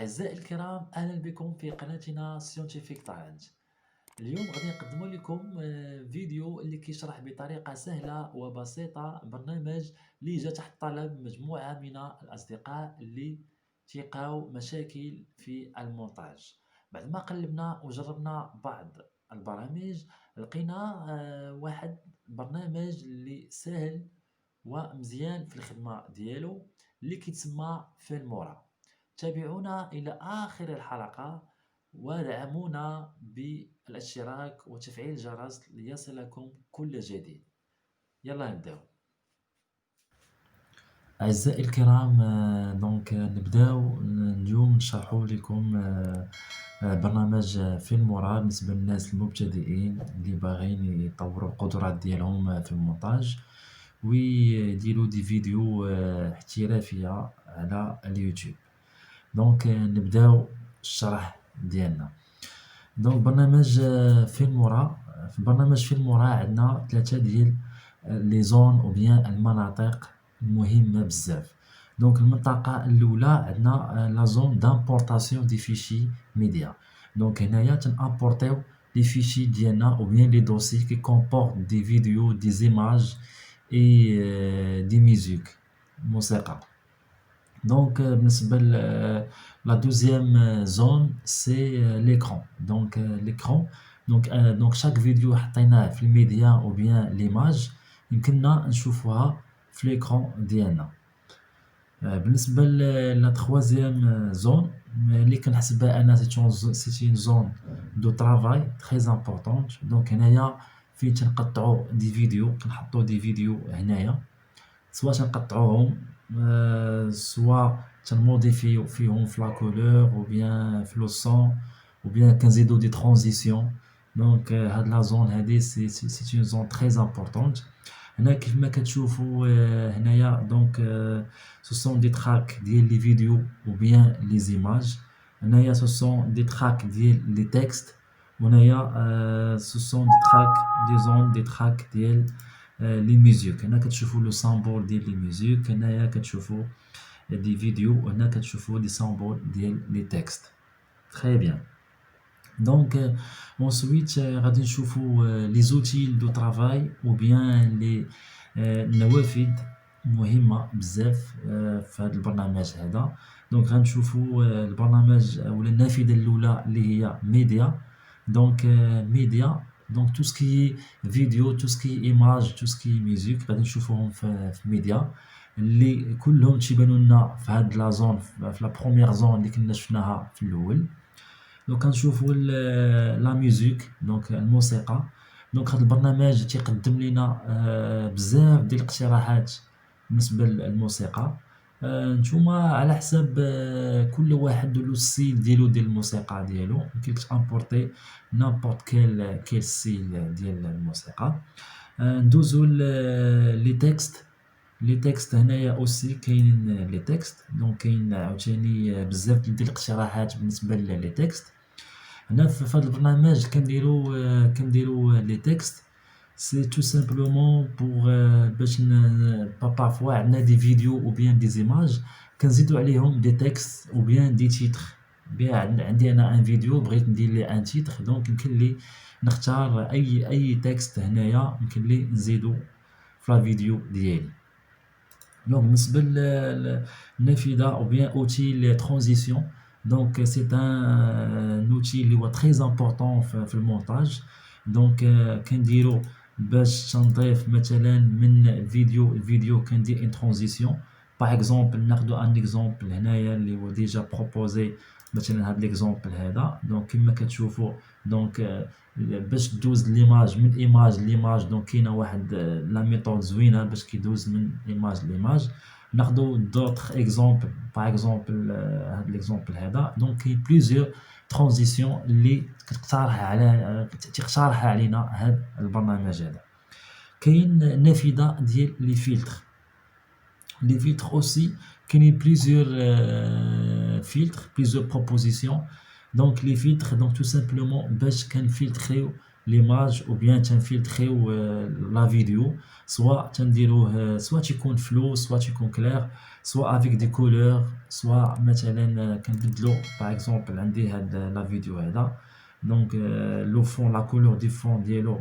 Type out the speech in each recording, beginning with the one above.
أعزائي الكرام، أهلا بكم في قناتنا Scientific Talent. اليوم غادي نقدم لكم فيديو اللي كيشرح بطريقة سهلة وبسيطة برنامج اللي جا تحت طلب مجموعة من الأصدقاء اللي تلقاو مشاكل في المونتاج. بعد ما قلبنا وجربنا بعض البرامج لقينا واحد برنامج اللي سهل ومزيان في الخدمة ديالو اللي كيتسمى فيلمورا. تابعونا إلى آخر الحلقة ودعمونا بالاشتراك وتفعيل الجرس ليصلكم كل جديد. يلا نبداو. أعزائي الكرام، نبداو اليوم نشرحوا لكم برنامج فيلمورا بالنسبة للناس المبتدئين اللي باغيين يطوروا القدرات ديالهم في المونتاج ويديروا دي فيديو احترافية على اليوتيوب. نبداو الشرح ديالنا. برنامج فيلمورا. في برنامج فيلمورا عندنا 3 ديال لي زون او بيان المناطق المهمة بزاف. المنطقة الأولى عندنا لا زون دامبورطاسيون دي فيشي ميديا. هنايا تنامبورطيو لي فيشي ديالنا او بيان لي دوسي كي كومبورط دي فيديو دي زيماج اي دي ميوزيك موسيقى. بالنسبة la deuxième zone c'est l'écran. L'écran, chaque vidéo حطيناه في الميديا ou bien l'image يمكننا نشوفوها في l'écran ديالنا. بالنسبة la troisième zone اللي كنحسبها أنا c'est une zone de travail très importante. هنايا فين تنقطعو دي فيديو، كنحطو دي فيديو هنايا، سوا تنقطعوهم سوا تنموديفيو فيهم في لا كولور ou bien في لو صون ou bien كنزيدو دي ترانزيسيون. هاد لا زون هادي سي اون زون تري امبورطونت. هنا كيف ما كتشوفوا هنايا سو سون دي تراك ديال لي فيديو ou bien لي زيماج. هنايا سو سون دي تراك ديال لي تكست، وهنايا سو سون دي تراك دي زون دي تراك ديال لي ميوزيك. هنا كتشوفوا لو سامبول ديال لي ميوزيك، هنايا كتشوفوا دي فيديو، وهنا كتشوفوا دي سامبول ديال لي تكست. تري بيان. ensuite غادي نشوفوا لي زوتيل دو طرافاي او بيان لي النوافذ مهمه بزاف في هذا البرنامج هذا. غنشوفوا البرنامج ولا النافذه الاولى اللي هي ميديا. ميديا tout ce qui est vidéo, tout ce qui est image, tout ce qui est musique غادي نشوفوهم في ميديا اللي كلهم تيبانوا لنا في هاد لا زون، في لا بروميير زون اللي كنا شفناها في الاول. كنشوفوا لا ميوزيك، الموسيقى. هاد البرنامج تيقدم لنا بزاف ديال الاقتراحات بالنسبه للموسيقى. نتوما على حساب كل واحد له الستيل ديالو ديال الموسيقى ديالو، يمكن تامبورطي نابورت كيل ستيل ديال الموسيقى. ندوزو لي تكست. لي تكست هنايا اوسي كاينين لي تكست، كاين عاوتاني بزاف ديال الاقتراحات بالنسبه لي تكست. هنا في هذا البرنامج كنديرو لي تكست سي تو سامبلومون بوغ باش بارفوا عندنا دي فيديو او بيان دي زيماج كنزيدو عليهم دي تكست او بيان دي تيتر. عندي انا ان فيديو بغيت ندير ليه ان تيتر، يمكن لي نختار اي تكست هنايا، يمكن لي نزيدو في لا فيديو ديالي. بالنسبه للنافذه او بيان اوتي لي ترانزيسيون، سي ان اوتي اللي هو تري امبورطون في المونتاج. كنديرو باش تنضيف مثلا من فيديو كندير ان ترانزيسيون. باغ اكزومبل ناخدو ان اكزومبل هنايا اللي هو ديجا بروبوزي، مثلا هاد ليكزومبل هذا. كما كتشوفوا باش دوز ليماج من ايماج ليماج، كاينه واحد لا ميثود زوينه باش كيدوز من ايماج ليماج. ناخدو دوطخ اكزومبل، باغ اكزومبل هاد ليكزومبل هذا. كاين بليزيور ترانزيسيون اللي تقترحها علينا هاد البرنامج هذا. كاين نافذه ديال لي فلتر. لي فلتر اوسي كاينين بليزيور فلتر، بليزيور بروبوزيسيون. لي فلتر تو سامبلومون باش كنفلتريو l'image ou bien تنفلتريو la vidéo soit تنديروه soit تيكون flou soit تيكون clair soit avec des couleurs soit مثلا كنبدلو par exemple عندي هاد la vidéo هذا donc le fond la couleur du fond ديالو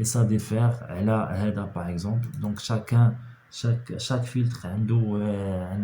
et ça diffère على هذا par exemple donc chaque filtre عنده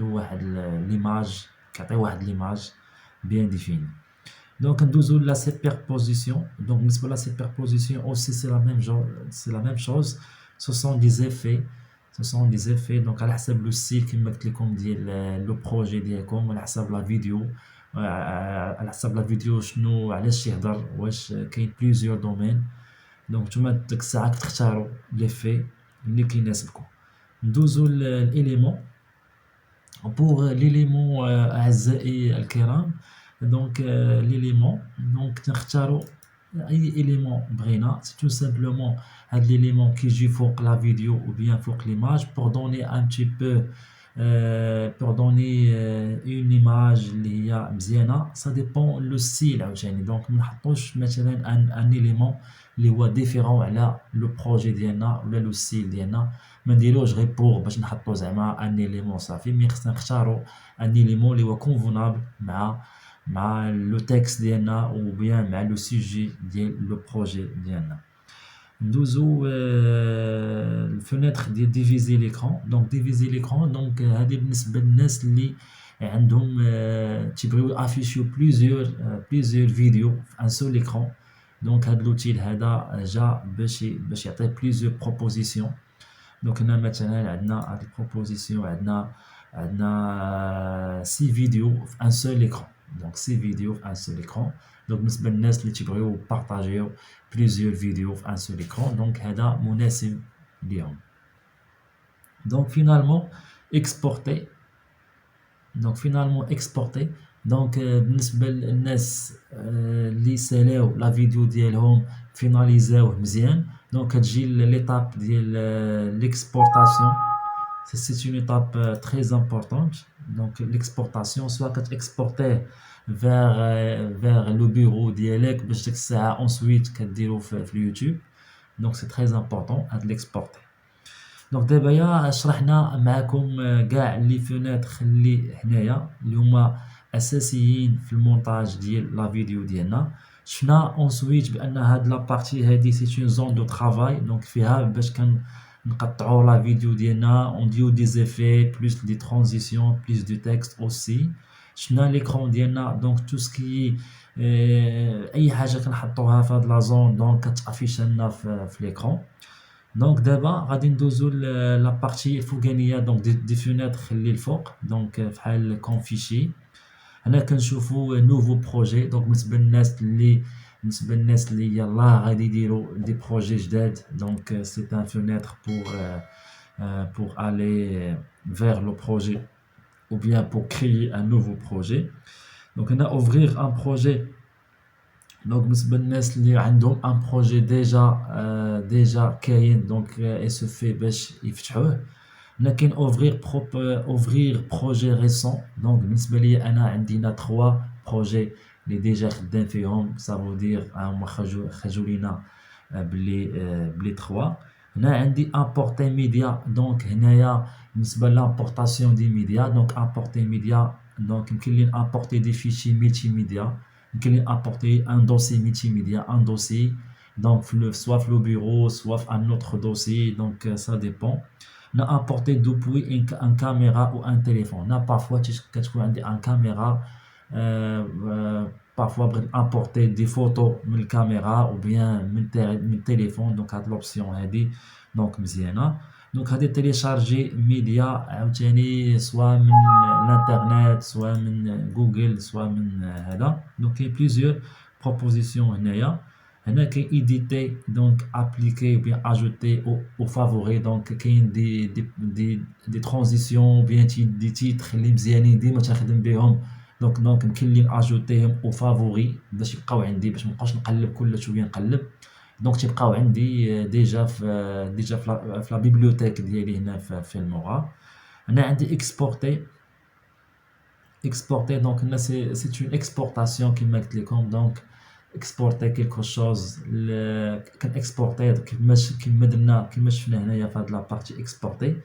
واحد l'image كيعطي واحد l'image bien définie. Donc ندوزو la superposition. Donc بالنسبة لا superposition aussi c'est la même chose. Ce sont des effets. Donc على حسب لو ستيل كما قلت لكم ديال لو بروجي ديالكم على حسب لا فيديو على حسب لا فيديو شنو علاش يهضر واش كاين بليزيور دومين. دونك نتوما ديك الساعة كتختاروا ليفي اللي كيناسبكم. ندوزو الاليمون. Pour l'élément أعزائي الكرام donc l'élément donc نختاروا أي élément بغينا c'est tout simplement هاد l'élément كيجي فوق la vidéo ou bien فوق l'image pour donner un petit peu pour donner une image اللي هي مزيانة ça dépend le style عاوتاني donc منحطوش مثلا un élément اللي هو ديفيرون على لو بروجي ديالنا ولا لو ستيل ديالنا ما نديروش غير بوغ باش نحطو زعما ان اليمون صافي مي خصنا نختارو ان اليمون اللي هو كونفونابل مع لو تكست ديالنا او بيان مع لو سوجي ديال لو بروجي ديالنا. ندوزو الفونيتر ديال ديفيزي ليكرون. دونك ديفيزي ليكرون دونك هذه بالنسبه للناس اللي عندهم تيبغيو افيشيو بليزيور فيديو في ان سول ايكرون. دونك هاد لوتيل هذا جا باش يعطي بليزيور بروبوزيسيون. دونك هنا مثلا عندنا هاد البروبوزيسيون عندنا 6 فيديو في ان سول ايكرون. دونك 6 فيديو في ان سول ايكرون. دونك بالنسبه للناس اللي تيبغيو بارطاجيو بليزيور فيديو في ان سول ايكرون دونك هذا مناسب ليهم. دونك فينالمون اكسبورتي. دونك بالنسبه للناس اللي سالاو لا فيديو ديالهم فيناليزاوه مزيان دونك كتجي ليطاب ديال ليكسبورطاسيون. c'est une étape très importante. Donc l'exportation soit كتexporter vers le bureau ديالك باش ديك الساعه ensuite كديرو في اليوتيوب. donc c'est très important هاد l'exporter. دونك دابا يا شرحنا معكم كاع لي فونيتر اللي هنايا اللي هما اساسيين في المونتاج ديال لا فيديو ديالنا. شفنا اونسويت بان هاد لا بارتي هادي سي اون زون دو ترافاي دونك فيها باش نقطعوا لا فيديو ديالنا ونديرو دي زيفي بلوس دي ترانزيسيون بلوس دو تكست اوسي. شفنا ليكرون ديالنا دونك تو سكي اي حاجه كنحطوها في هاد لا زون دونك كتافيش لنا في ليكرون. دونك دابا غادي ندوزو لا بارتي الفوقانيه دونك دي فونيتر اللي الفوق دونك بحال كونفيشي. هنا كنشوفو نوفو بروجي. دونك بالنسبه للناس اللي يلاه غادي يديروا دي بروجي جداد دونك سي ان فونيتر pour aller vers le projet ou bien pour créer un nouveau projet. Donc هنا ouvrir un projet. Donc بالنسبه للناس اللي عندهم ان بروجي ديجا كاين دونك اي سو في باش يفتحوه. لكن اوفرير بروجي ريسون. دونك بالنسبه لي انا عندنا 3 بروجي اللي ديجا خدام فيهم سافو دير هما خرجوا لينا بلي 3. هنا عندي امبورتي ميديا. دونك هنايا بالنسبه لامبورطاسيون دي ميديا دونك امبورتي ميديا دونك يمكن لي امبورتي دي فيشي ملتي ميديا. يمكن لي apporter un dossier multimédia, un dossier donc soit le bureau soit un autre dossier donc ça dépend. On a apporté depuis une caméra ou un téléphone. On a parfois كتكون عندي un caméra parfois بغيت apporter des photos من الكاميرا ou bien من téléphone donc هاد l'option هادي donc مزيانه. دونك هادي تيليشارجي ميديا عاوتاني سوا من الانترنت سوا من جوجل سوا من هذا. دونك كاين بليزيور بروبوزيسيون هنايا. هنا كاين ايديتي دونك ابليكي ou bien ajouter au favori. دونك كاين دي ترانزيسيون بيان دي تيتر اللي مزيانين ديما تخدم بهم دونك يمكن لي اجوتيهم او فافوري باش يبقاو عندي باش مابقاوش نقلب كل شويه نقلب. دونك تيبقاو عندي ديجا في لا بيبليوتيك ديالي هنا في المورا. هنا عندي اكسبورتي. دونك هنا سي اون اكسبورطاسيون كيما قلت لكم. دونك اكسبورتي كيلكو شوز كنكسبورتيه كيما درنا كيما شفنا هنايا في هاد لابارتي اكسبورتي.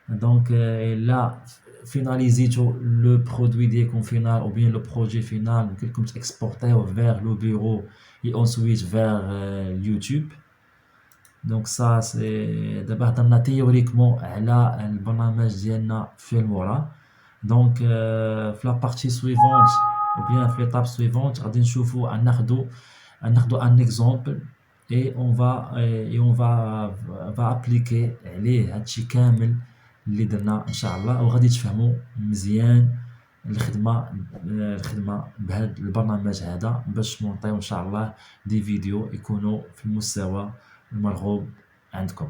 دونك الا فيناليزيتو لو برودوي ديالكم فينال او بيان لو بروجي فينال يمكن لكم تاكسبورتيوه فيغ لو بيرو اي انسويت فيغ اليوتيوب. دونك سا سي دابا هضرنا تيوريكمون على البرنامج ديالنا في المورا. دونك في لابارتي سويفونت ou bien في l'étape suivante غادي نشوفوا ناخدو ان اكزومبل on va appliquer عليه هادشي كامل اللي درنا ان شاء الله، وغادي تفهموا مزيان الخدمه بهذا البرنامج هذا باش نعطيو ان شاء الله دي فيديو يكونوا في المستوى المرغوب عندكم.